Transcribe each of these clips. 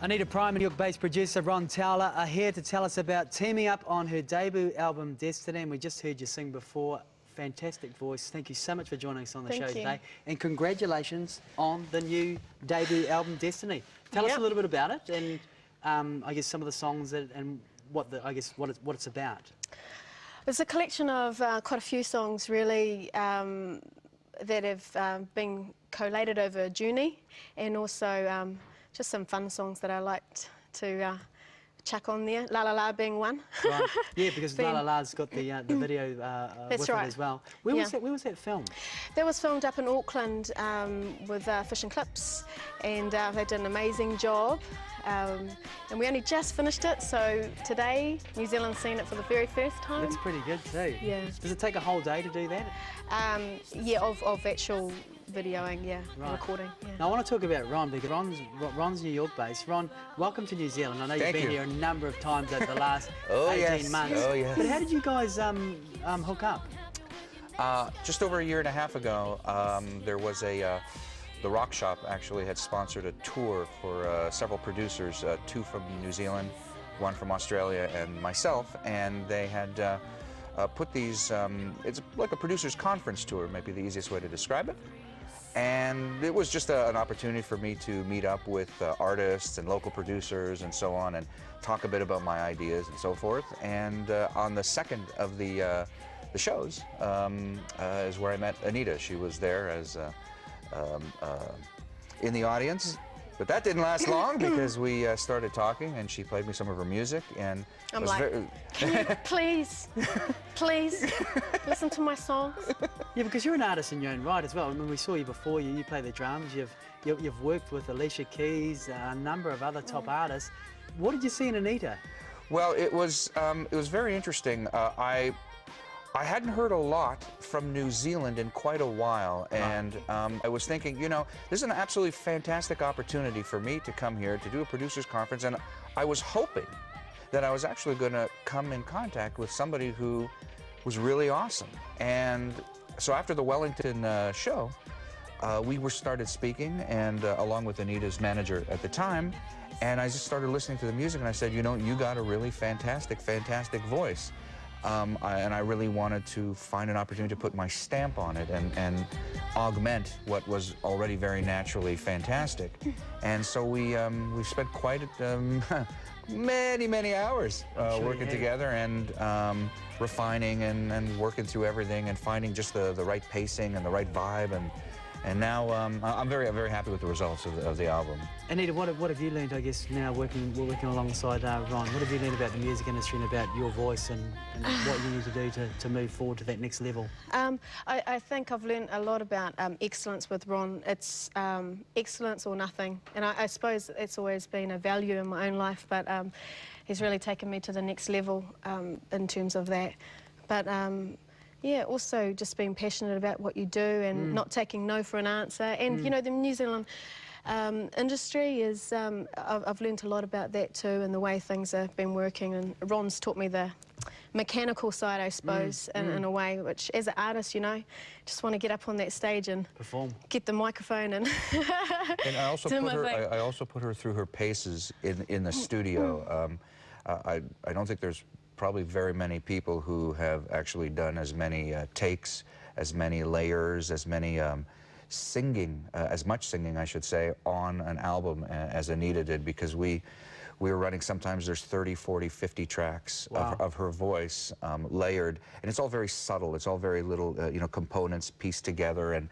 Anita Prime and New York-based producer Ron Thaler are here to tell us about teaming up on her debut album, Destiny, and we just heard you sing before. Fantastic voice. Thank you so much for joining us on the show today. And congratulations on the new debut album, Destiny. Tell us a little bit about it and I guess some of the songs and what it's about. It's a collection of quite a few songs, really, that have been collated over a journey, and also just some fun songs that I liked to chuck on there, La La La being one. Right. Yeah, because La La La's got the video with it as well. Where was that filmed? That was filmed up in Auckland with Fish and Clips, and they did an amazing job. And we only just finished it, so today New Zealand's seen it for the very first time. That's pretty good too. Yeah. Does it take a whole day to do that? Yeah, of actual videoing, right. Recording. Yeah. Now I want to talk about Ron, because Ron's New York based. Ron, welcome to New Zealand. I know you've been here a number of times over the last 18 months. Oh yes. But how did you guys hook up? Just over a year and a half ago, there was the Rock Shop actually had sponsored a tour for several producers, two from New Zealand, one from Australia, and myself, and they had put these, it's like a producer's conference tour, might be the easiest way to describe it. And it was just an opportunity for me to meet up with artists and local producers and so on, and talk a bit about my ideas and so forth. And on the second of the shows is where I met Anita. She was there as in the audience, but that didn't last long because we started talking, and she played me some of her music, and I'm like, can you please listen to my songs? Yeah, because you're an artist in your own right as well. I mean, we saw you before. You play the drums. You've worked with Alicia Keys, a number of other top artists. What did you see in Anita? Well, it was very interesting. I hadn't heard a lot from New Zealand in quite a while, and I was thinking, you know, this is an absolutely fantastic opportunity for me to come here to do a producers conference, and I was hoping that I was actually going to come in contact with somebody who was really awesome. And so after the Wellington show, we started speaking, and along with Anita's manager at the time, and I just started listening to the music, and I said, you know, you got a really fantastic voice. And I really wanted to find an opportunity to put my stamp on it and augment what was already very naturally fantastic. And so we spent quite many hours working together and refining and working through everything and finding just the right pacing and the right vibe. And now I'm very happy with the results of the album. Anita, what have you learned, I guess, now working alongside Ron? What have you learned about the music industry and about your voice and what you need to do to move forward to that next level? I think I've learned a lot about excellence with Ron. It's excellence or nothing. And I suppose it's always been a value in my own life, but he's really taken me to the next level in terms of that. But yeah, also just being passionate about what you do and not taking no for an answer. And, you know, the New Zealand industry is, I've learned a lot about that too, and the way things have been working. And Ron's taught me the mechanical side, I suppose, in a way, which as an artist, you know, just want to get up on that stage and perform, get the microphone and and I also put her through her paces in the studio. I don't think there's probably very many people who have actually done as many takes, as many layers, as many singing, as much singing, I should say, on an album as Anita did, because we were running, sometimes there's 30, 40, 50 tracks of her voice layered, and it's all very subtle. It's all very little, you know, components pieced together, and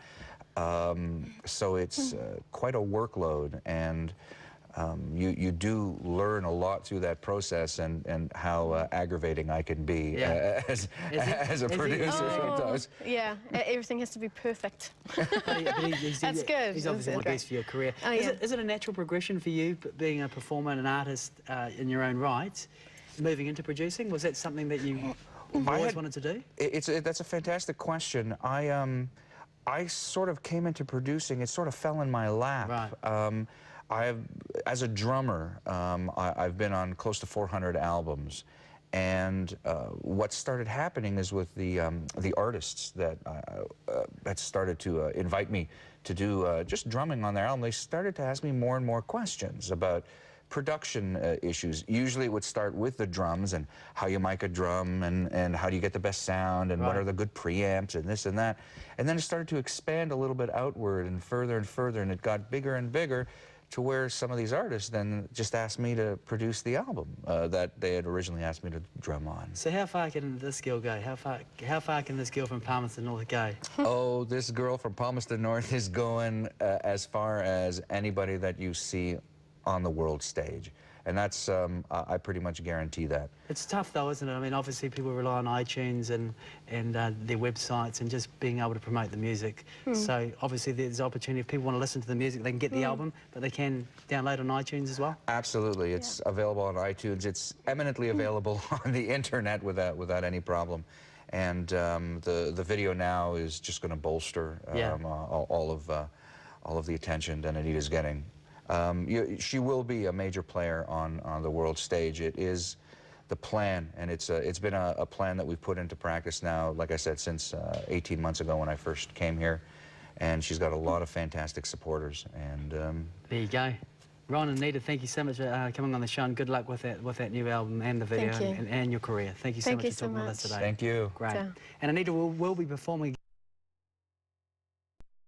so it's quite a workload. And you do learn a lot through that process, and how aggravating I can be as a producer sometimes. Yeah, everything has to be perfect. That's good. He's obviously the best for your career. Oh, is it a natural progression for you, being a performer and an artist in your own right, moving into producing? Was that something that you always wanted to do? That's a fantastic question. I sort of came into producing, it sort of fell in my lap. Right. As a drummer, I've been on close to 400 albums, and what started happening is with the artists that started to invite me to do just drumming on their album, they started to ask me more and more questions about production issues. Usually it would start with the drums and how you mic a drum and how do you get the best sound and what are the good preamps and this and that. And then it started to expand a little bit outward and further, and it got bigger and bigger to where some of these artists then just asked me to produce the album that they had originally asked me to drum on. So how far can this girl go? How far can this girl from Palmerston North go? Oh, this girl from Palmerston North is going as far as anybody that you see on the world stage. And that's, I pretty much guarantee that. It's tough though, isn't it? I mean, obviously people rely on iTunes and their websites and just being able to promote the music. So obviously there's opportunity. If people want to listen to the music, they can get the album, but they can download on iTunes as well? Absolutely. It's available on iTunes. It's eminently available on the internet without any problem. And the video now is just going to bolster all of the attention that Anita's getting. She will be a major player on the world stage. It is the plan, and it's been a plan that we've put into practice now, like I said, since 18 months ago when I first came here. And she's got a lot of fantastic supporters. And there you go. Ron and Anita, thank you so much for coming on the show, and good luck with that new album and the video and your career. Thank you so much for talking with us today. Thank you. Great. And Anita will be performing